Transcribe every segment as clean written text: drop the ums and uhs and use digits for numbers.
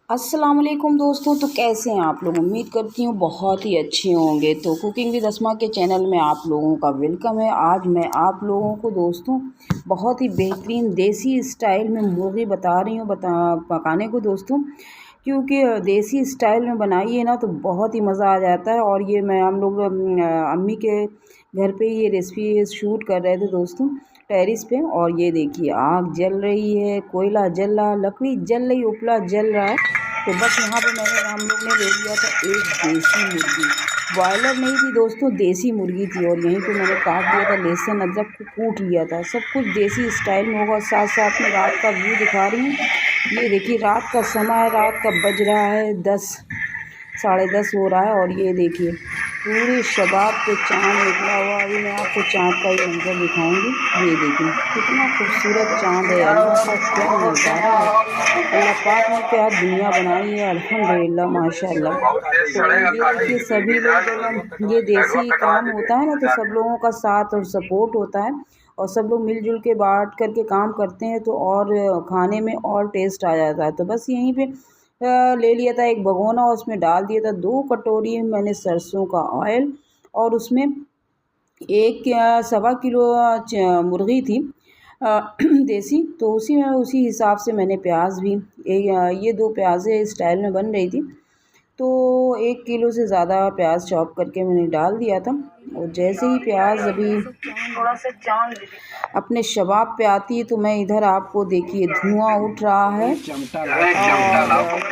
अस्सलाम वालेकुम दोस्तों। तो कैसे हैं आप लोग? उम्मीद करती हूँ बहुत ही अच्छे होंगे। तो कुकिंग विद अस्मा के चैनल में आप लोगों का वेलकम है। आज मैं आप लोगों को दोस्तों बहुत ही बेहतरीन देसी स्टाइल में मुर्गी बता रही हूँ पकाने को दोस्तों, क्योंकि देसी स्टाइल में बनाइए ना तो बहुत ही मज़ा आ जाता है। और ये मैं हम लोग अम्मी के घर पे ये रेसिपी शूट कर रहे थे दोस्तों, टेरिस पे। और ये देखिए आग जल रही है, कोयला जल रहा, लकड़ी जल रही, उपला जल रहा है। तो बस यहाँ पे हम लोग ने ले लिया था एक देसी मुर्गी। बॉयलर नहीं थी दोस्तों, देसी मुर्गी थी। और यहीं पे मैंने काट दिया था, लहसुन अदरक को कूट लिया था। सब कुछ देसी स्टाइल में होगा। साथ साथ में रात का व्यू दिखा रही हूँ। ये देखिए रात का समय है, रात का बज रहा है 10, 10:30 हो रहा है। और ये देखिए पूरे शबाब पे चाँद निकला हुआ। अभी मैं आपको चाँद का ही मंजर दिखाऊंगी। ये देखिए कितना खूबसूरत चाँद है, अल्लाह का क्या नज़ारा है। अल्लाह पाक ने क्या दुनिया बनाई है, अल्हम्दुलिल्लाह माशाअल्लाह। तो ये देखिए सभी लोग जब ये देसी काम होता है ना तो सब लोगों का साथ और सपोर्ट होता है, और सब लोग मिलजुल के बांट करके काम करते हैं तो और खाने में और टेस्ट आ जाता है। तो बस यहीं पे ले लिया था एक भगोना, उसमें डाल दिया था 2 कटोरी मैंने सरसों का ऑयल। और उसमें एक 1.25 किलो मुर्गी थी देसी। तो उसी हिसाब से मैंने प्याज भी ये 2 प्याज़ें इस स्टाइल में बन रही थी। तो 1 किलो से ज़्यादा प्याज चॉप करके मैंने डाल दिया था। और जैसे ही प्याज अभी अपने शबाब पे आती है तो मैं इधर आपको देखिए धुआं उठ रहा है और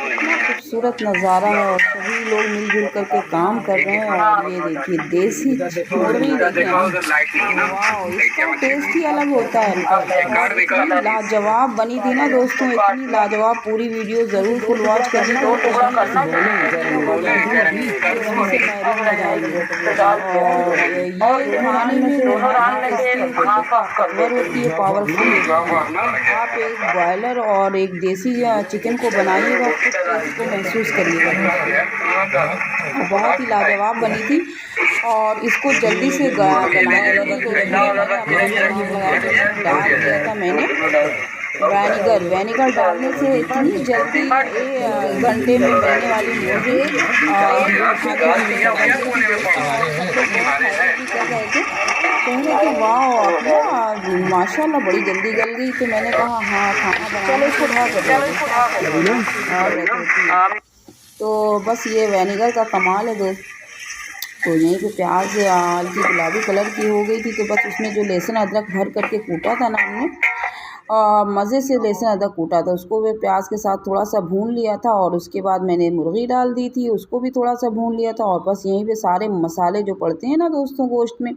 कितना खूबसूरत नज़ारा है। और सभी लोग मिलजुल करके काम कर रहे हैं। और ये देखिए देसी मुर्गी देखिए, वाह इसका टेस्ट ही अलग होता है। और इतनी लाजवाब बनी थी ना दोस्तों, इतनी लाजवाब। पूरी वीडियो ज़रूर फुल वॉच करना। और ये खाने में पावर होती है, पावरफुल। आप एक बॉयलर और एक देसी चिकन को बनाइएगा, इसको महसूस करिएगा। बहुत ही लाजवाब बनी थी। और इसको जल्दी से डाल दिया था मैंने वेनिगर डालने से इतनी जल्दी घंटे में बनने वाली मुर्गी कहने कि वाह माशाल्लाह बड़ी जल्दी गल गई। तो मैंने कहा हाँ खाना बनाना। तो बस ये वेनिगर का कमाल है दोस्त। तो यहीं पे प्याज हल्की गुलाबी कलर की हो गई थी। तो बस उसमें जो लहसुन अदरक भर करके कूटा था ना हमने, मज़े से लहसुन अदरक कूटा था, उसको वे प्याज के साथ थोड़ा सा भून लिया था। और उसके बाद मैंने मुर्गी डाल दी थी, उसको भी थोड़ा सा भून लिया था। और बस यहीं पे सारे मसाले जो पड़ते हैं ना दोस्तों गोश्त में,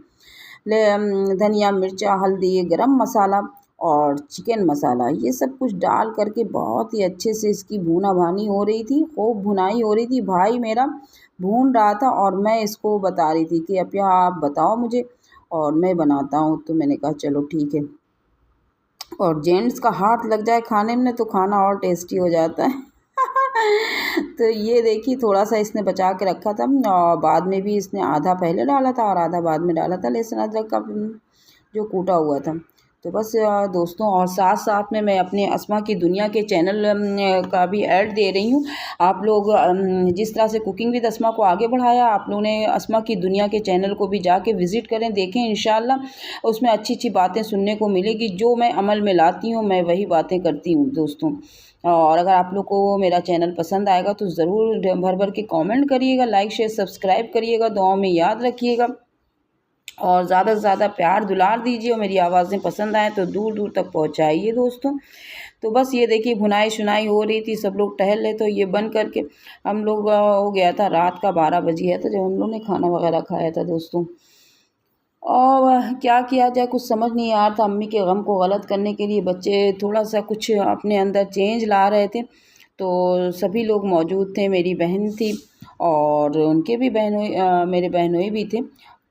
धनिया, मिर्चा, हल्दी, गरम मसाला और चिकन मसाला, ये सब कुछ डाल करके बहुत ही अच्छे से इसकी भुना भानी हो रही थी, खूब भुनाई हो रही थी। भाई मेरा भून रहा था और मैं इसको बता रही थी कि अब आप बताओ मुझे और मैं बनाता हूँ। तो मैंने कहा चलो ठीक है। और जेंट्स का हाथ लग जाए खाने में तो खाना और टेस्टी हो जाता है। तो ये देखिए थोड़ा सा इसने बचा के रखा था, और बाद में भी इसने आधा पहले डाला था और आधा बाद में डाला था लहसुन अदरक का जो कूटा हुआ था। तो बस दोस्तों, और साथ साथ में मैं अपने अस्मा की दुनिया के चैनल का भी ऐड दे रही हूँ। आप लोग जिस तरह से कुकिंग विद अस्मा को आगे बढ़ाया, आप लोगों ने अस्मा की दुनिया के चैनल को भी जाके विज़िट करें, देखें। इंशाल्लाह उसमें अच्छी अच्छी बातें सुनने को मिलेगी। जो मैं अमल में लाती हूँ मैं वही बातें करती हूँ दोस्तों। और अगर आप लोग को मेरा चैनल पसंद आएगा तो ज़रूर भर भर के कमेंट करिएगा, लाइक शेयर सब्सक्राइब करिएगा, दुआओं में याद रखिएगा। और ज़्यादा से ज़्यादा प्यार दुलार दीजिए। और मेरी आवाज़ें पसंद आएँ तो दूर दूर तक पहुँचाइए दोस्तों। तो बस ये देखिए भुनाई शुनाई हो रही थी, सब लोग टहल रहे। तो ये बन करके हम लोग हो गया था रात का 12 बज गया था जब हम लोग ने खाना वगैरह खाया था दोस्तों। और क्या किया जाए कुछ समझ नहीं आ रहा था। अम्मी के गम को गलत करने के लिए बच्चे थोड़ा सा कुछ अपने अंदर चेंज ला रहे थे। तो सभी लोग मौजूद थे, मेरी बहन थी और उनके भी मेरे बहनोई भी थे।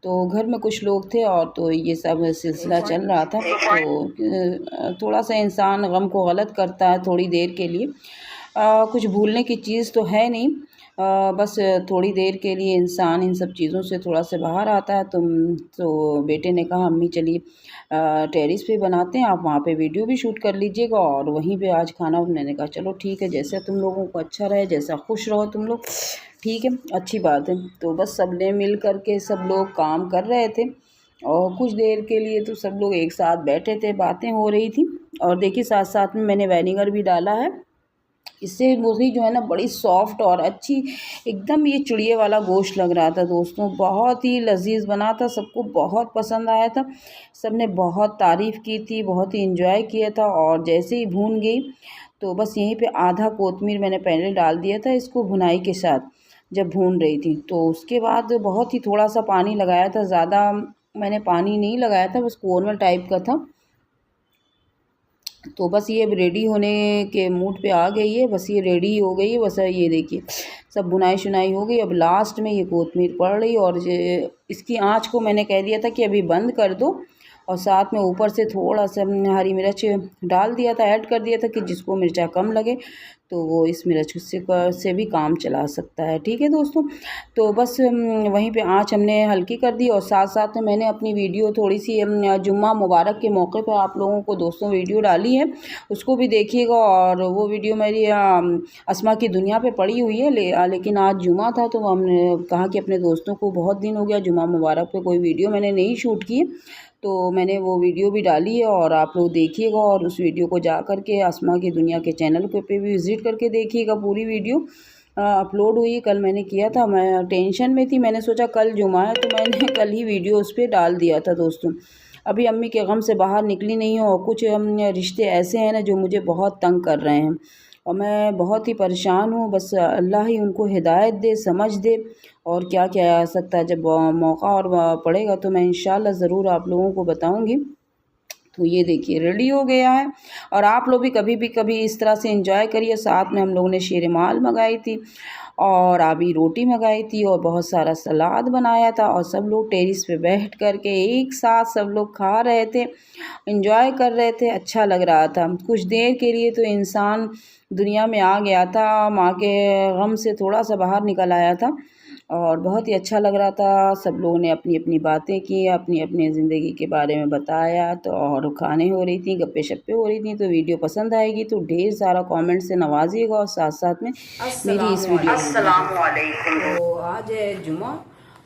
तो घर में कुछ लोग थे और तो ये सब सिलसिला चल रहा था। तो थोड़ा सा इंसान गम को गलत करता है थोड़ी देर के लिए। कुछ भूलने की चीज़ तो है नहीं। बस थोड़ी देर के लिए इंसान इन सब चीज़ों से थोड़ा सा बाहर आता है। तो बेटे ने कहा अम्मी चलिए टेरेस पे बनाते हैं, आप वहाँ पे वीडियो भी शूट कर लीजिएगा और वहीं पे आज खाना। मैंने कहा चलो ठीक है, जैसा तुम लोगों को अच्छा रहे, जैसा खुश रहो तुम लोग, ठीक है, अच्छी बात है। तो बस सब ने मिल कर के सब लोग काम कर रहे थे और कुछ देर के लिए तो सब लोग एक साथ बैठे थे, बातें हो रही थी। और देखिए साथ साथ में मैंने विनेगर भी डाला है, इससे मुर्गी जो है ना बड़ी सॉफ्ट और अच्छी, एकदम ये चिड़िए वाला गोश्त लग रहा था दोस्तों, बहुत ही लजीज बना था, सबको बहुत पसंद आया था, सबने बहुत तारीफ़ की थी, बहुत ही इंजॉय किया था। और जैसे ही भून गई तो बस यहीं पे आधा कोतमीर मैंने पहले डाल दिया था इसको भुनाई के साथ जब भून रही थी। तो उसके बाद बहुत ही थोड़ा सा पानी लगाया था, ज़्यादा मैंने पानी नहीं लगाया था, बस कोरमल टाइप का था। तो बस ये अब रेडी होने के मूड पे आ गई है, बस ये रेडी हो गई है। बस ये देखिए सब बुनाई शुनाई हो गई, अब लास्ट में ये कोतमीर पड़ रही। और इसकी आँच को मैंने कह दिया था कि अभी बंद कर दो, और साथ में ऊपर से थोड़ा सा हरी मिर्च डाल दिया था, ऐड कर दिया था कि जिसको मिर्चा कम लगे तो वो इस मिर्च से भी काम चला सकता है, ठीक है दोस्तों। तो बस वहीं पे आँच हमने हल्की कर दी। और साथ साथ में मैंने अपनी वीडियो थोड़ी सी जुम्मा मुबारक के मौके पर आप लोगों को दोस्तों वीडियो डाली है, उसको भी देखिएगा। और वो वीडियो मेरी अस्मा की दुनिया पे पड़ी हुई है, लेकिन आज जुम्मा था तो हमने कहा कि अपने दोस्तों को बहुत दिन हो गया जुम्मा मुबारक पे कोई वीडियो मैंने नहीं शूट की, तो मैंने वो वीडियो भी डाली है और आप लोग देखिएगा। और उस वीडियो को जा कर के अस्मा की दुनिया के चैनल पे भी विज़िट करके देखिएगा, पूरी वीडियो अपलोड हुई। कल मैंने किया था, मैं टेंशन में थी, मैंने सोचा कल जुमा है तो मैंने कल ही वीडियो उस पर डाल दिया था दोस्तों। अभी अम्मी के गम से बाहर निकली नहीं हूँ और कुछ रिश्ते ऐसे हैं ना जो मुझे बहुत तंग कर रहे हैं और मैं बहुत ही परेशान हूँ। बस अल्लाह ही उनको हिदायत दे, समझ दे, और क्या क्या आ सकता है। जब मौका और पड़ेगा तो मैं इंशाल्लाह ज़रूर आप लोगों को बताऊंगी। तो ये देखिए रेडी हो गया है, और आप लोग भी कभी इस तरह से एंजॉय करिए। साथ में हम लोगों ने शेरमाल मंगाई थी और अभी रोटी मंगाई थी और बहुत सारा सलाद बनाया था, और सब लोग टेरेस पे बैठ कर के एक साथ सब लोग खा रहे थे, एंजॉय कर रहे थे, अच्छा लग रहा था। कुछ देर के लिए तो इंसान दुनिया में आ गया था, माँ के गम से थोड़ा सा बाहर निकल आया था और बहुत ही अच्छा लग रहा था। सब लोगों ने अपनी अपनी बातें की, अपनी अपनी ज़िंदगी के बारे में बताया, तो और खाने हो रही थी, गप्पे शप्पे हो रही थी। तो वीडियो पसंद आएगी तो ढेर सारा कमेंट से नवाजिएगा और साथ साथ में मेरी इस वीडियो अस्सलाम वालेकुम। तो आज है जुमा,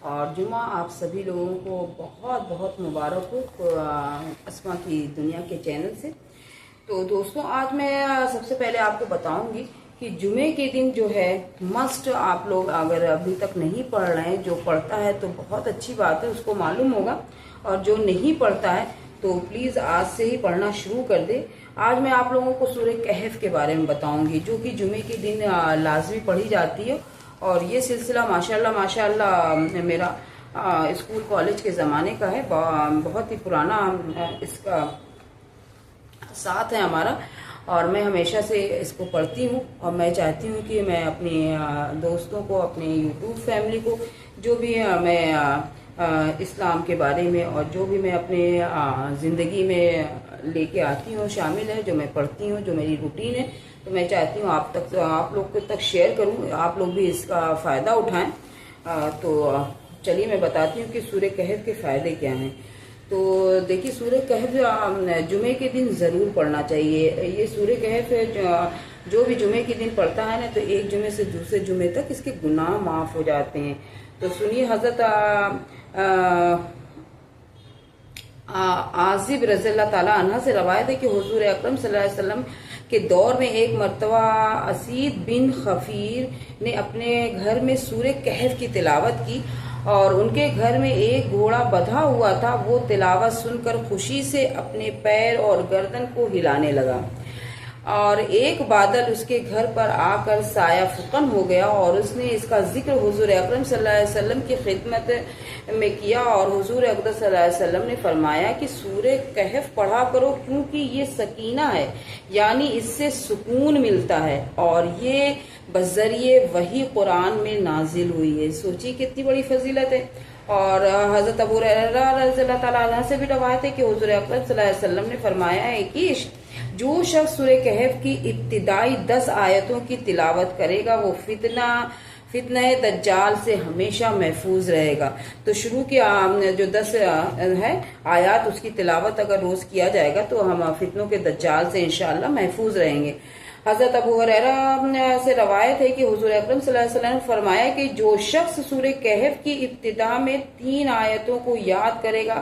और जुमा आप सभी लोगों को बहुत बहुत मुबारक हो अस्मा की दुनिया के चैनल से। तो दोस्तों आज मैं सबसे पहले आपको बताऊंगी कि जुमे के दिन जो है मस्ट, आप लोग अगर अभी तक नहीं पढ़ रहे हैं, जो पढ़ता है तो बहुत अच्छी बात है, उसको मालूम होगा, और जो नहीं पढ़ता है तो प्लीज़ आज से ही पढ़ना शुरू कर दे। आज मैं आप लोगों को सूरह कहफ के बारे में बताऊंगी, जो कि जुमे के दिन लाजमी पढ़ी जाती है। और ये सिलसिला माशाल्लाह मेरा स्कूल कॉलेज के ज़माने का है, बहुत ही पुराना इसका साथ है हमारा, और मैं हमेशा से इसको पढ़ती हूँ। और मैं चाहती हूँ कि मैं अपने दोस्तों को, अपने यूट्यूब फैमिली को, जो भी मैं इस्लाम के बारे में और जो भी मैं अपने ज़िंदगी में लेके आती हूँ शामिल है, जो मैं पढ़ती हूँ, जो मेरी रूटीन है, तो मैं चाहती हूँ आप लोग तक शेयर करूँ, आप लोग भी इसका फ़ायदा उठाएं। तो चलिए मैं बताती हूँ कि सूरह कहफ के फ़ायदे क्या हैं। तो देखिए सूरह कहफ जुमे के दिन ज़रूर पढ़ना चाहिए। ये सूरह कहफ जो भी जुमे के दिन पढ़ता है ना, तो एक जुमे से दूसरे जुमे तक इसके गुनाह माफ़ हो जाते हैं। तो सुनिए, हज़रत आज़िब रज़ियल्लाहु ताला अन्हा से रवायत है कि हुज़ूर अकरम सल्लल्लाहु अलैहि वसल्लम के दौर में एक मरतबा असीद बिन खफीर ने अपने घर में सूरह कहफ की तिलावत की, और उनके घर में एक घोड़ा बंधा हुआ था। वो तिलावत सुनकर खुशी से अपने पैर और गर्दन को हिलाने लगा, और एक बादल उसके घर पर आकर साया फुकन हो गया, और उसने इसका जिक्र हुजूर अकरम सल्लल्लाहु अलैहि वसल्लम की खिदमत में किया। और हुजूर अकरम सल्लल्लाहु अलैहि वसल्लम ने फरमाया कि सूरह कहफ पढ़ा करो, क्योंकि ये सकीना है, यानी इससे सुकून मिलता है, और ये बज़रिए वही कुरान में नाजिल हुई है। सोचिए कितनी बड़ी फजीलत है। और हज़रत अबू हुरैरा रज़ियल्लाहु ताला अन्हु से भी रवायत है कि हुजूर अकरम सल्लल्लाहु अलैहि वसल्लम ने फरमाया है कि जो शख्स सूरह कहफ की इब्तिदाई 10 आयतों की तिलावत करेगा वो फितना दज्जाल से हमेशा महफूज रहेगा। तो शुरू की जो 10 है आयात उसकी तिलावत अगर रोज किया जाएगा तो हम फितनों के दज्जाल से इंशाअल्लाह महफूज रहेंगे। हजरत अबू हुरैरा से रवायत है कि हुजूर अकरम सल्लल्लाहु अलैहि वसल्लम ने फरमाया कि जो शख्स सूरह कहफ की इब्तिदा में 3 आयतों को याद करेगा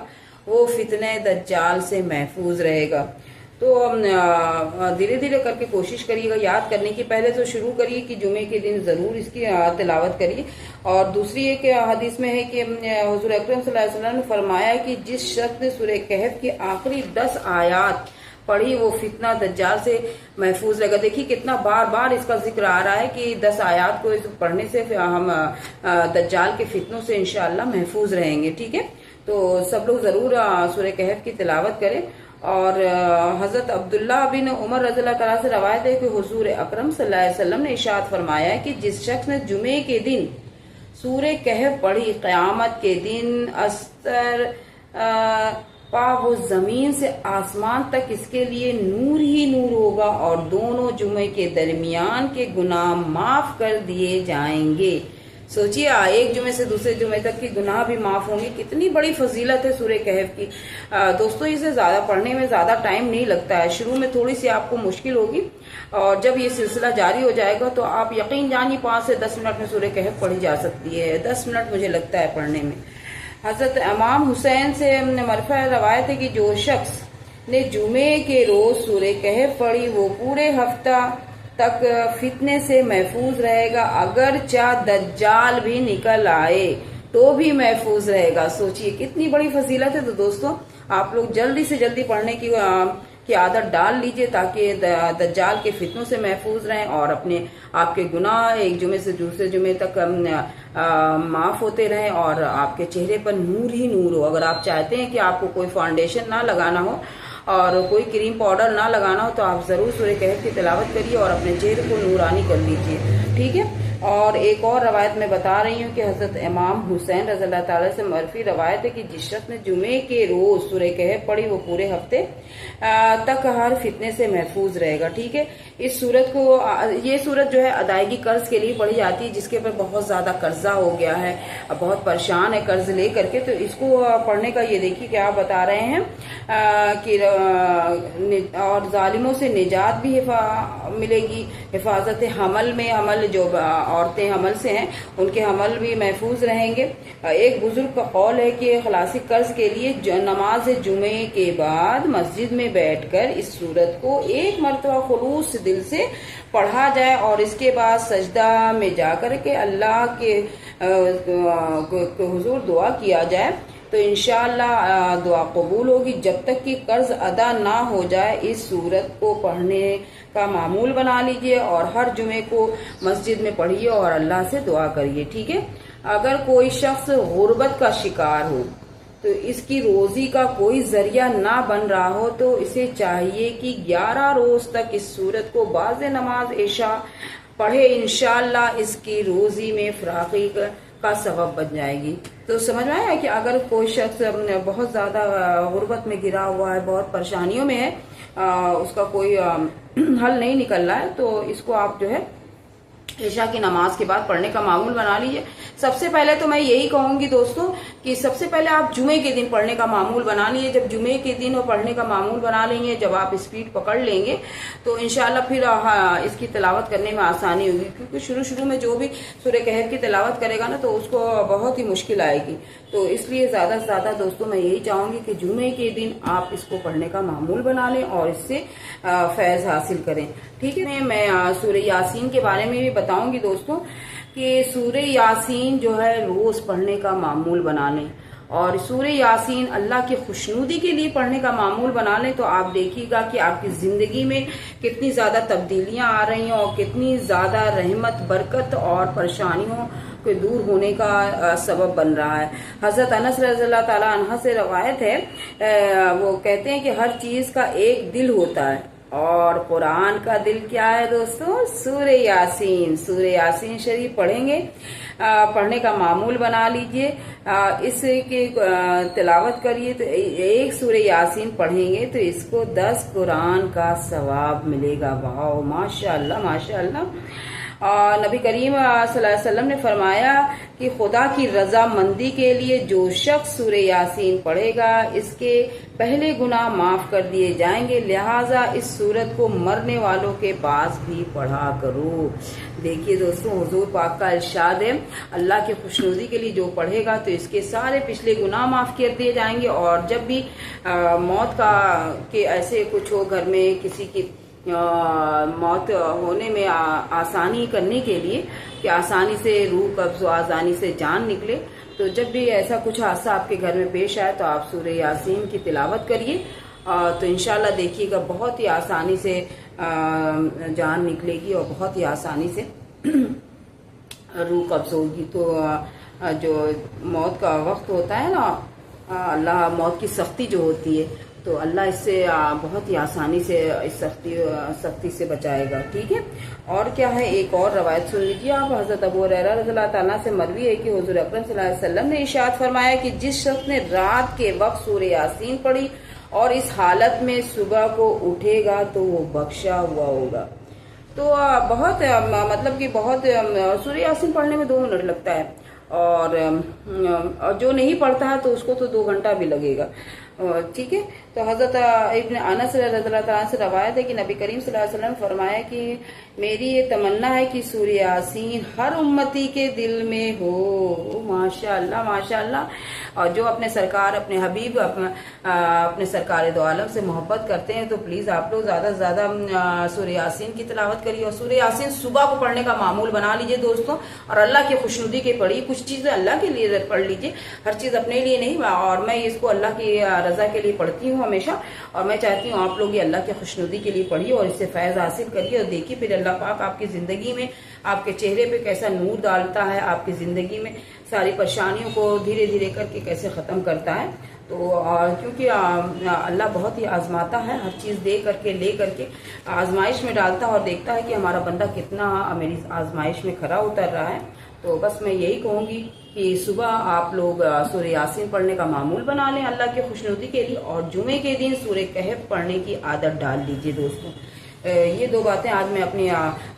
वो फितने दज्जाल से महफूज रहेगा। तो धीरे धीरे करके कोशिश करिएगा याद करने की। पहले तो शुरू करिए कि जुमे के दिन जरूर इसकी तिलावत करिए। और दूसरी एक हदीस में है कि हुजूर अकरम सल्लल्लाहु अलैहि वसल्लम ने फरमाया कि जिस शख्स ने सूरह कहफ की आखिरी 10 आयात पढ़ी वो फितना दज्जाल से महफूज रहेगा। देखिए कितना बार बार इसका जिक्र आ रहा है कि 10 आयात को पढ़ने से हम दज्जाल के फितनों से इंशाअल्लाह महफूज रहेंगे। ठीक है, तो सब लोग जरूर सूरह कहफ की तिलावत करें। और हजरत अब्दुल्ला बिन उमर रज़ियल्लाहु तआला से रवायत है कि हुजूर अकरम सल्लल्लाहु अलैहि वसल्लम ने इरशाद फरमाया है कि जिस शख्स ने जुमे के दिन सूरह कहफ पढ़ी क़यामत के दिन अस्तर पा वो जमीन से आसमान तक इसके लिए नूर ही नूर होगा और दोनों जुमे के दरमियान के गुनाह माफ कर दिए जाएंगे। सोचिए एक जुमे से दूसरे जुमे तक के गुनाह भी माफ होंगे। कितनी बड़ी फजीलत है सूरह कहफ की। दोस्तों इसे ज्यादा पढ़ने में ज्यादा टाइम नहीं लगता है। शुरू में थोड़ी सी आपको मुश्किल होगी और जब ये सिलसिला जारी हो जाएगा तो आप यकीन जानिए 5 से 10 मिनट में सूरह कहफ पढ़ी जा सकती है। 10 मिनट मुझे लगता है पढ़ने में। हजरत इमाम हुसैन से मरफा रवायत है कि जो शख्स ने जुमे के रोज सूरह कहफ पढ़ी वो पूरे हफ्ता तक फितने से महफूज रहेगा, अगर चाहे दज्जाल भी निकल आए तो भी महफूज रहेगा। सोचिए कितनी बड़ी फजीलत है। तो दोस्तों आप लोग जल्दी से जल्दी पढ़ने की आदत डाल लीजिए ताकि दज्जाल के फितनों से महफूज रहें और आपके गुनाह एक जुमे से दूसरे जुमे तक माफ होते रहें और आपके चेहरे पर नूर ही नूर हो। अगर आप चाहते हैं कि आपको कोई फाउंडेशन ना लगाना हो और कोई क्रीम पाउडर ना लगाना हो तो आप जरूर सूरह कहफ की तिलावत करिए और अपने चेहरे को नूरानी कर लीजिए। ठीक है। और एक और रवायत में बता रही हूँ कि हजरत इमाम हुसैन रज़ियल्लाहु ताला से मरफी रवायत है कि जिस शख्स ने जुमे के रोज सूरह कहफ पढ़ी वो पूरे हफ्ते तक हर फितने से महफूज रहेगा। ठीक है। इस सूरत को ये सूरत जो है अदायगी कर्ज के लिए पढ़ी जाती है जिसके ऊपर बहुत ज्यादा कर्जा हो गया है, बहुत परेशान है कर्ज ले करके। तो इसको पढ़ने का ये देखिए क्या बता रहे हैं कि और जालिमों से निजात भी मिलेगी, हिफाजत हमल में, हमल जो औरतें हमल से हैं उनके हमल भी महफूज रहेंगे। एक बुजुर्ग का कौल है कि खलासी कर्ज के लिए नमाज जुमे के बाद मस्जिद में बैठकर इस सूरत को एक मरतबा खुलूस दिल से पढ़ा जाए और इसके बाद सजदा में जाकर के अल्लाह के हुजूर दुआ किया जाए तो इंशाअल्लाह दुआ कबूल होगी। जब तक कि कर्ज अदा ना हो जाए इस सूरत को पढ़ने का मामूल बना लीजिए और हर जुमे को मस्जिद में पढ़िए और अल्लाह से दुआ करिए। ठीक है। अगर कोई शख्स गुर्बत का शिकार हो तो इसकी रोजी का कोई जरिया ना बन रहा हो तो इसे चाहिए कि 11 रोज तक इस सूरत को बाज़ नमाज इशा पढ़े। इंशाअल्लाह इसकी रोजी में फराखी का सबब बन जाएगी। तो समझ में आया कि अगर कोई शख्स बहुत ज्यादा गुर्बत में गिरा हुआ है, बहुत परेशानियों में है, उसका कोई हल नहीं निकल रहा है तो इसको आप जो है ईशा की नमाज के बाद पढ़ने का मामूल बना लीजिए। सबसे पहले तो मैं यही कहूंगी दोस्तों कि सबसे पहले आप जुमे के दिन पढ़ने का मामूल बना लीजिए। जब जुमे के दिन पढ़ने का मामूल बना लेंगे, जब आप स्पीड पकड़ लेंगे तो इंशाल्लाह फिर इसकी तिलावत करने में आसानी होगी। क्योंकि शुरू में जो भी सूरह कहफ की तिलावत करेगा ना तो उसको बहुत ही मुश्किल आएगी। तो इसलिए ज्यादा से ज्यादा दोस्तों मैं यही चाहूंगी कि जुमे के दिन आप इसको पढ़ने का मामूल बना लें और इससे फैज हासिल करें। ठीक है। मैं सूरह यासीन के बारे में भी बताऊंगी दोस्तों कि सूरह यासीन जो है रोज पढ़ने का मामूल बना लें और सूरह यासीन अल्लाह की खुशनुदी के लिए पढ़ने का मामूल बना लें तो आप देखिएगा कि आपकी जिंदगी में कितनी ज्यादा तब्दीलियां आ रही हैं और कितनी ज्यादा रहमत, बरकत और परेशानियों के दूर होने का सबब बन रहा है। हजरत अनस रज़ियल्लाहु ताला अन्हु से रवायत है, वो कहते हैं कि हर चीज का एक दिल होता है और कुरान का दिल क्या है दोस्तों? सूरह यासीन। सूरह यासीन शरीफ पढ़ेंगे, पढ़ने का मामूल बना लीजिए, इसकी तिलावत करिए। तो एक सूरह यासीन पढ़ेंगे तो इसको 10 कुरान का सवाब मिलेगा। वाह, माशाअल्लाह माशाअल्लाह। और नबी करीम सल्लल्लाहु अलैहि वसल्लम ने फरमाया कि खुदा की रजामंदी के लिए जो शख्स सूरह यासीन पढ़ेगा इसके पहले गुनाह माफ कर दिए जाएंगे, लिहाजा इस सूरत को मरने वालों के पास भी पढ़ा करो। देखिए दोस्तों, हुजूर पाक का इरशाद है, अल्लाह की खुशनुदी के लिए जो पढ़ेगा तो इसके सारे पिछले गुनाह माफ कर दिए जाएंगे। और जब भी मौत का के ऐसे कुछ हो, घर में किसी की मौत होने में आसानी करने के लिए कि आसानी से रूह कब्ज, आसानी से जान निकले, तो जब भी ऐसा कुछ हादसा आपके घर में पेश आए तो आप सूरह यासीन की तिलावत करिए, तो इंशाल्लाह देखिएगा बहुत ही आसानी से जान निकलेगी और बहुत ही आसानी से रूह कब्ज होगी। तो जो मौत का वक्त होता है ना, अल्लाह मौत की सख्ती जो होती है, तो अल्लाह इससे बहुत ही आसानी से इस सख्ती से बचाएगा। ठीक है। और क्या है, एक और रवायत सुन लीजिए आप। हजरत अबू हुरैरा रज़ियल्लाहु ताला से मरवी है कि हुजूर अकरम सल्लल्लाहु अलैहि वसल्लम ने इरशाद फरमाया कि जिस शख्स ने रात के वक्त सूरह यासीन पढ़ी और इस हालत में सुबह को उठेगा तो वो बख्शा हुआ होगा। तो बहुत मतलब कि बहुत सूरह यासीन पढ़ने में 2 मिनट लगता है, और जो नहीं पढ़ता है तो उसको तो 2 घंटा भी लगेगा। ठीक है। तो हजरत इब्न अनस रज़ियल्लाहु ताला से रवायत है कि नबी करीम सल्लल्लाहु अलैहि वसल्लम फरमाया कि मेरी ये तमन्ना है कि सूरह यासीन हर उम्मती के दिल में हो। माशाअल्लाह माशाअल्लाह। और जो अपने सरकार, अपने हबीब, अपने सरकार दो आलम से मोहब्बत करते हैं तो प्लीज आप लोग ज्यादा से ज्यादा सूरह यासीन की तिलावत करिए। और सूरह यासीन सुबह को पढ़ने का मामूल बना लीजिए दोस्तों, और अल्लाह की खुशनुदी के पढ़िए। कुछ चीजें अल्लाह के लिए पढ़ लीजिए, हर चीज अपने लिए नहीं। और मैं इसको अल्लाह की रजा के लिए पढ़ती हूँ हमेशा, और मैं चाहती हूँ आप लोग ये अल्लाह की खुशनुदी के लिए पढ़िए और इससे फैज हासिल करिए। और देखिए फिर अल्लाह पाक आपकी जिंदगी में, आपके चेहरे पे कैसा नूर डालता है, आपकी जिंदगी में सारी परेशानियों को धीरे धीरे करके कैसे खत्म करता है। तो क्योंकि अल्लाह बहुत ही आजमाता है, हर चीज दे करके ले करके आजमाइश में डालता है और देखता है कि हमारा बंदा कितना मेरी आजमाइश में खरा उतर रहा है। तो बस मैं यही कहूंगी कि सुबह आप लोग सूरह यासीन पढ़ने का मामूल बना लें अल्लाह की खुशनुदी के लिए, और जुमे के दिन सूरह कहफ पढ़ने की आदत डाल लीजिए दोस्तों। ये 2 बातें आज मैं अपनी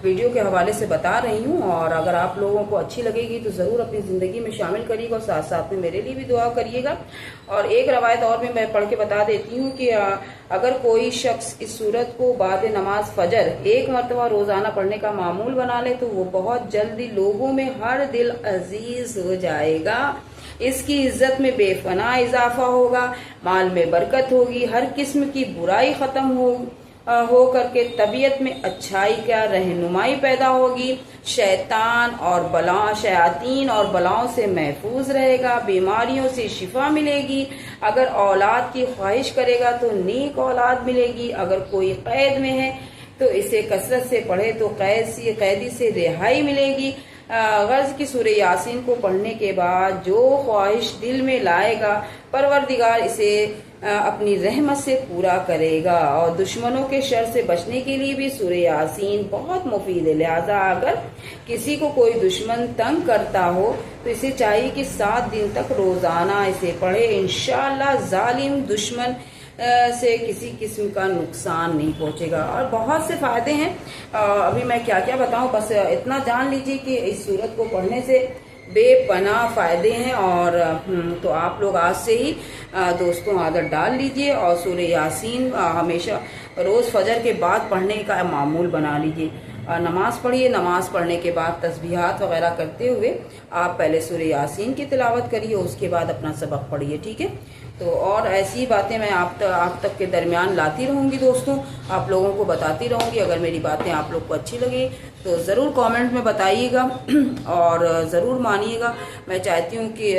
वीडियो के हवाले से बता रही हूँ, और अगर आप लोगों को अच्छी लगेगी तो ज़रूर अपनी ज़िंदगी में शामिल करिएगा और साथ साथ में मेरे लिए भी दुआ करिएगा। और एक रवायत और भी मैं पढ़ के बता देती हूँ कि अगर कोई शख्स इस सूरत को बाद नमाज फजर 1 मरतबा रोज़ाना पढ़ने का मामूल बना ले तो वो बहुत जल्दी लोगों में हर दिल अजीज हो जाएगा। इसकी इज्जत में बेफना इजाफा होगा, माल में बरकत होगी, हर किस्म की बुराई खत्म हो करके तबीयत में अच्छाई का रहनुमाई पैदा होगी, शैतान और शयातीन और बलाओं से महफूज रहेगा, बीमारियों से शिफा मिलेगी। अगर औलाद की ख्वाहिश करेगा तो नेक औलाद मिलेगी। अगर कोई कैद में है तो इसे कसरत से पढ़े तो कैदी से रिहाई मिलेगी। गर्ज की सूरह यासीन को पढ़ने के बाद जो ख्वाहिश दिल में लाएगा परवरदिगार इसे अपनी रहमत से पूरा करेगा। और दुश्मनों के शर से बचने के लिए भी सूरह यासीन बहुत मुफीद है। लिहाजा अगर किसी को कोई दुश्मन तंग करता हो तो इसे चाहिए कि 7 दिन तक रोजाना इसे पढ़े। इंशाअल्लाह जालिम दुश्मन से किसी किस्म का नुकसान नहीं पहुंचेगा। और बहुत से फायदे हैं, अभी मैं क्या क्या बताऊं, बस इतना जान लीजिए कि इस सूरत को पढ़ने से बेपनाह फायदे हैं। और तो आप लोग आज से ही दोस्तों आदत डाल लीजिए और सूरह यासीन हमेशा रोज फजर के बाद पढ़ने का मामूल बना लीजिए। नमाज पढ़िए, नमाज पढ़ने के बाद तस्बीहात वगैरह करते हुए आप पहले सूरह यासीन की तिलावत करिए, उसके बाद अपना सबक पढ़िए। ठीक है। तो और ऐसी बातें मैं आप तक के दरमियान लाती रहूंगी दोस्तों, आप लोगों को बताती रहूंगी। अगर मेरी बातें आप लोग को अच्छी लगी तो ज़रूर कमेंट में बताइएगा और ज़रूर मानिएगा। मैं चाहती हूँ कि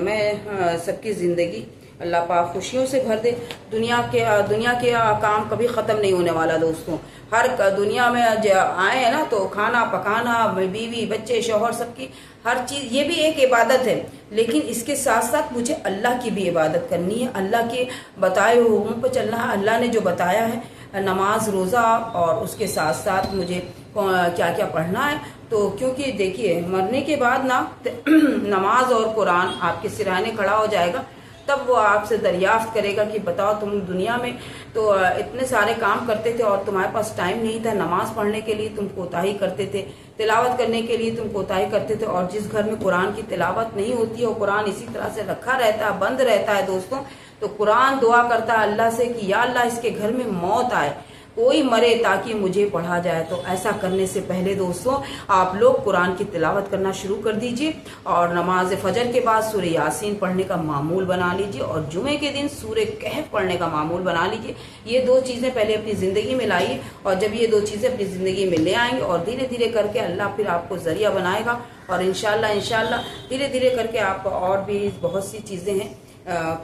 मैं सबकी ज़िंदगी अल्लाह पाक खुशियों से भर दे। दुनिया के काम कभी ख़त्म नहीं होने वाला दोस्तों। हर दुनिया में आए हैं ना तो खाना पकाना, बीवी बच्चे शौहर सबकी हर चीज़, ये भी एक इबादत है। लेकिन इसके साथ साथ मुझे अल्लाह की भी इबादत करनी है, अल्लाह के बताए हुए हुक्म पर चलना है। अल्लाह ने जो बताया है नमाज रोज़ा और उसके साथ साथ मुझे क्या क्या पढ़ना है। तो क्योंकि देखिए मरने के बाद ना नमाज और कुरान आपके सिरहाने खड़ा हो जाएगा, तब वो आपसे दरियाफ्त करेगा कि बताओ तुम दुनिया में तो इतने सारे काम करते थे और तुम्हारे पास टाइम नहीं था, नमाज पढ़ने के लिए तुम कोताही करते थे, तिलावत करने के लिए तुम कोताही करते थे। और जिस घर में कुरान की तिलावत नहीं होती है और कुरान इसी तरह से रखा रहता है, बंद रहता है दोस्तों, तो कुरान दुआ करता है अल्लाह से कि या अल्लाह इसके घर में मौत आए, कोई मरे ताकि मुझे पढ़ा जाए। तो ऐसा करने से पहले दोस्तों आप लोग कुरान की तिलावत करना शुरू कर दीजिए और नमाज फजर के बाद सूरह यासीन पढ़ने का मामूल बना लीजिए और जुमे के दिन सूरह कहफ पढ़ने का मामूल बना लीजिए। ये 2 चीज़ें पहले अपनी ज़िंदगी में लाइए और जब ये 2 चीज़ें अपनी ज़िंदगी में ले आएंगे और धीरे धीरे करके अल्लाह फिर आपको जरिया बनाएगा और इंशाल्लाह धीरे धीरे करके आप और भी बहुत सी चीज़ें हैं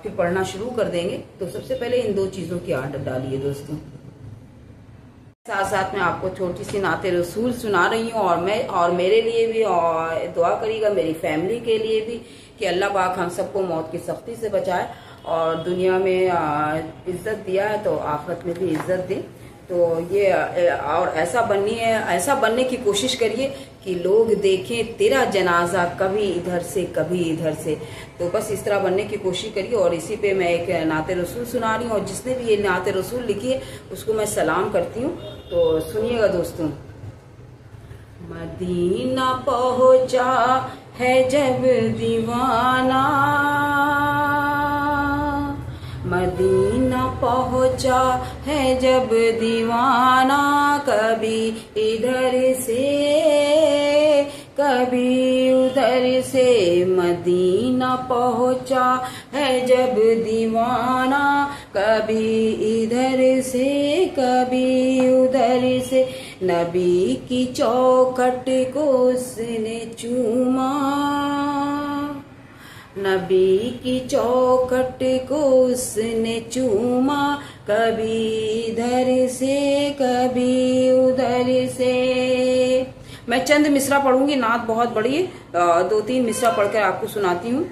फिर पढ़ना शुरू कर देंगे। तो सबसे पहले इन 2 चीज़ों की आदत डालिए दोस्तों। साथ साथ में आपको छोटी सी नाते रसूल सुना रही हूँ और मेरे लिए भी और दुआ करिएगा, मेरी फैमिली के लिए भी, कि अल्लाह पाक हम सबको मौत की सख्ती से बचाए और दुनिया में इज्जत दिया है तो आखिरत में भी इज्जत दे। तो ये और ऐसा बनने की कोशिश करिए कि लोग देखें तेरा जनाजा कभी इधर से कभी इधर से। तो बस इस तरह बनने की कोशिश करिए। और इसी पे मैं एक नाते रसूल सुना रही हूँ और जिसने भी ये नाते रसूल लिखी है उसको मैं सलाम करती हूँ। तो सुनिएगा दोस्तों। मदीना पहुँचा है जब दीवाना, मदीना पहुँचा है जब दीवाना, कभी इधर से कभी उधर से। मदीना पहुँचा है जब दीवाना, कभी इधर से कभी उधर से। नबी की चौखट को उसने चूमा, नबी की चौखट को उसने चूमा, कभी इधर से कभी उधर से। मैं चंद मिसरा पढ़ूंगी, नात बहुत बड़ी है, 2-3 मिसरा पढ़कर आपको सुनाती हूँ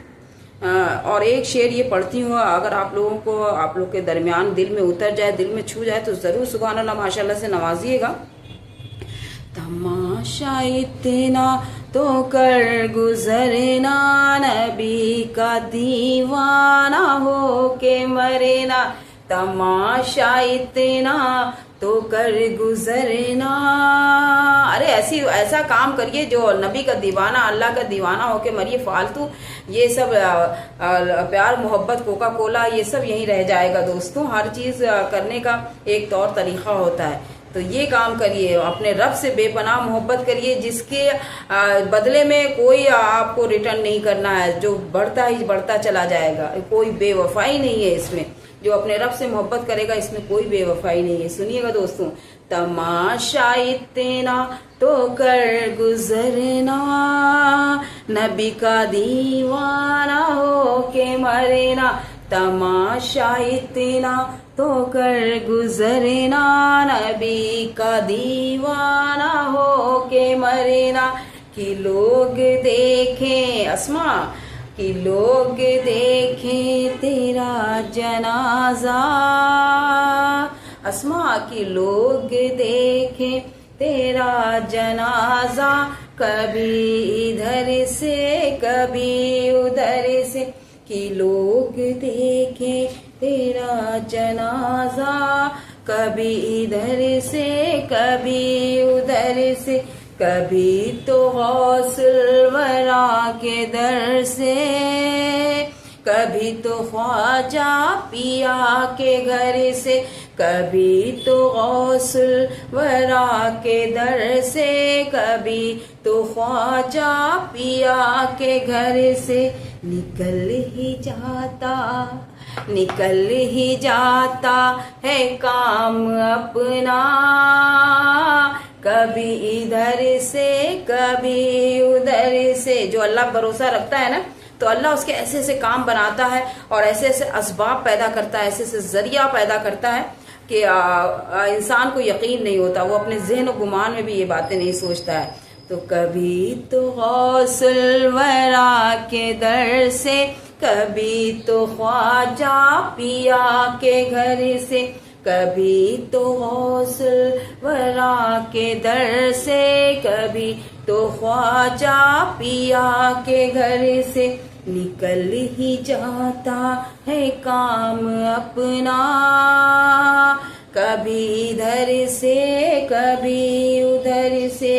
और एक शेर ये पढ़ती हूँ। अगर आप लोगों को आप लोग के दरमियान दिल में उतर जाए, दिल में छू जाए तो जरूर सुभान अल्लाह माशाल्लाह से नवाजिएगा। तमाशा इतना तो कर गुजरना, नबी का दीवाना हो के मरना। तमाशा इतना तो कर गुजरना। अरे ऐसा काम करिए जो नबी का दीवाना, अल्लाह का दीवाना होके मरिए। फालतू ये सब प्यार मोहब्बत कोका कोला ये सब यहीं रह जाएगा दोस्तों। हर चीज करने का एक तौर तरीका होता है। तो ये काम करिए, अपने रब से बेपनाह मोहब्बत करिए जिसके बदले में कोई आपको रिटर्न नहीं करना है, जो बढ़ता ही बढ़ता चला जाएगा। कोई बेवफाई नहीं है इसमें। जो अपने रब से मोहब्बत करेगा इसमें कोई बेवफाई नहीं है। सुनिएगा दोस्तों। तमाशा इतना तो कर गुजरना, नबी का दीवाना हो के मरना। तमाशा इतना तो कर गुजरना, नबी का दीवाना हो के मरना। कि लोग देखें अस्मा, कि लोग देखें तेरा जनाजा, अस्मा कि लोग देखें तेरा जनाजा, कभी इधर से कभी उधर से। कि लोग देखें तेरा जनाजा, कभी इधर से कभी उधर से। कभी तो गौसुल वरा के दर से, कभी तो ख्वाजा पिया के घर से। कभी तो गौसुल वरा के दर से, कभी तो ख्वाजा पिया के घर से। निकल ही जाता है काम अपना, कभी इधर से कभी उधर से। जो अल्लाह भरोसा रखता है ना, तो अल्लाह उसके ऐसे ऐसे काम बनाता है और ऐसे ऐसे असबाब पैदा करता है, ऐसे ऐसे जरिया पैदा करता है कि इंसान को यकीन नहीं होता। वो अपने ज़हन और गुमान में भी ये बातें नहीं सोचता है। तो कभी तो गौसुल वरा के दर से, कभी तो ख्वाजा पिया के घर से। कभी तो गौसल वरा के दर से, कभी तो ख्वाजा पिया के घर से, निकल ही जाता है काम अपना, कभी इधर से कभी उधर से।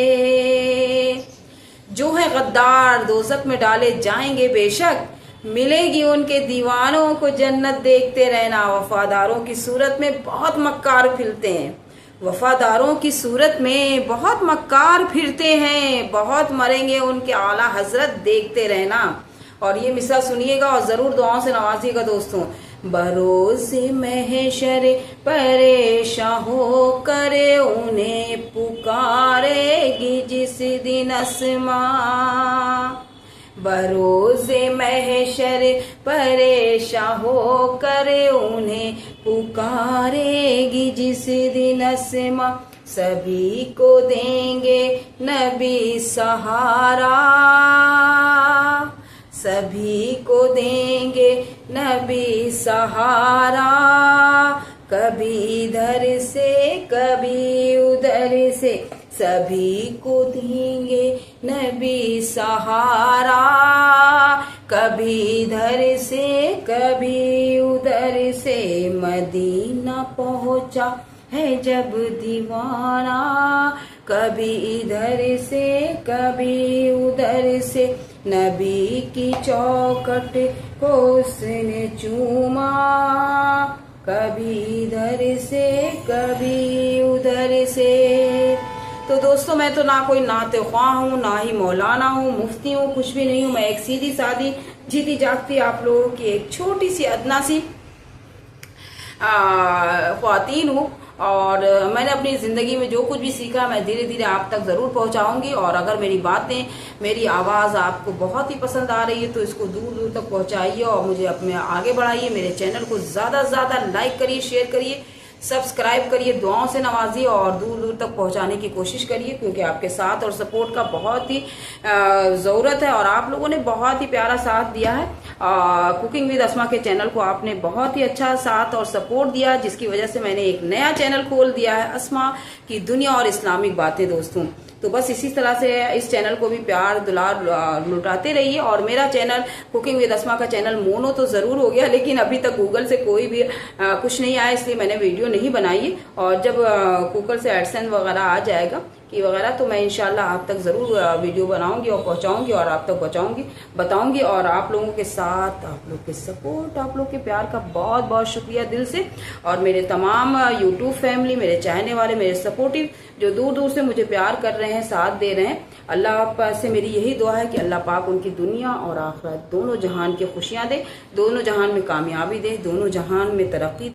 जो है गद्दार दोज़ख में डाले जाएंगे बेशक, मिलेगी उनके दीवानों को जन्नत देखते रहना। वफादारों की सूरत में बहुत मक्कार फिरते हैं, वफादारों की सूरत में बहुत मक्कार फिरते हैं, बहुत मरेंगे उनके आला हजरत देखते रहना। और ये मिसरा सुनिएगा और जरूर दुआओं से नवाजिएगा दोस्तों। बरोज़े महशर परेशान हो कर उन्हें पुकारेगी जिस दिन अस्मा, बरोज़े महशर परेशान हो कर उन्हें पुकारेगी जिस दिन अस्मा, सभी को देंगे नबी सहारा, सभी को देंगे नबी सहारा, कभी इधर से कभी उधर से, सभी को देंगे नबी सहारा, कभी इधर से कभी उधर से। मदीना पहुंचा है जब दीवाना, कभी इधर से कभी उधर से, नबी की चौखट को उसने चूमा, कभी इधर से कभी उधर से। तो दोस्तों मैं तो ना कोई नाते ख्वाह हूँ, ना ही मौलाना हूँ, मुफ्ती हूँ, कुछ भी नहीं हूँ। मैं एक सीधी सादी जीती जागती आप लोगों की एक छोटी सी अदना सी ख्वातीन हूँ। और मैंने अपनी ज़िंदगी में जो कुछ भी सीखा मैं धीरे धीरे आप तक ज़रूर पहुंचाऊंगी। और अगर मेरी बातें, मेरी आवाज़ आपको बहुत ही पसंद आ रही है तो इसको दूर दूर तक पहुंचाइए और मुझे अपने आगे बढ़ाइए। मेरे चैनल को ज़्यादा से ज़्यादा लाइक करिए, शेयर करिए, सब्सक्राइब करिए, दुआओं से नवाजिए और दूर दूर तक पहुंचाने की कोशिश करिए, क्योंकि आपके साथ और सपोर्ट का बहुत ही ज़रूरत है। और आप लोगों ने बहुत ही प्यारा साथ दिया है। कुकिंग विद अस्मा के चैनल को आपने बहुत ही अच्छा साथ और सपोर्ट दिया, जिसकी वजह से मैंने एक नया चैनल खोल दिया है, अस्मा की दुनिया और इस्लामिक बातें दोस्तों। तो बस इसी तरह से इस चैनल को भी प्यार दुलार लुटाते रहिए। और मेरा चैनल कुकिंग विद अस्मा का चैनल मोनो तो ज़रूर हो गया, लेकिन अभी तक गूगल से कोई भी कुछ नहीं आया, इसलिए मैंने वीडियो नहीं बनाई है। और जब गूगल से एडसेंस वगैरह आ जाएगा कि वगैरह तो मैं इंशाल्लाह आप तक ज़रूर वीडियो बनाऊंगी और पहुंचाऊंगी और आप तक बताऊंगी। और आप लोगों के साथ, आप लोग के सपोर्ट, आप लोग के प्यार का बहुत बहुत शुक्रिया दिल से। और मेरे तमाम यूट्यूब फैमिली, मेरे चाहने वाले, मेरे सपोर्टिव जो दूर दूर से मुझे प्यार कर रहे हैं, साथ दे रहे हैं, अल्लाह पाक से मेरी यही दुआ है कि अल्लाह पाक उनकी दुनिया और आखिरत दोनों जहान की खुशियाँ दे, दोनों जहान में कामयाबी दे, दोनों जहान में तरक्की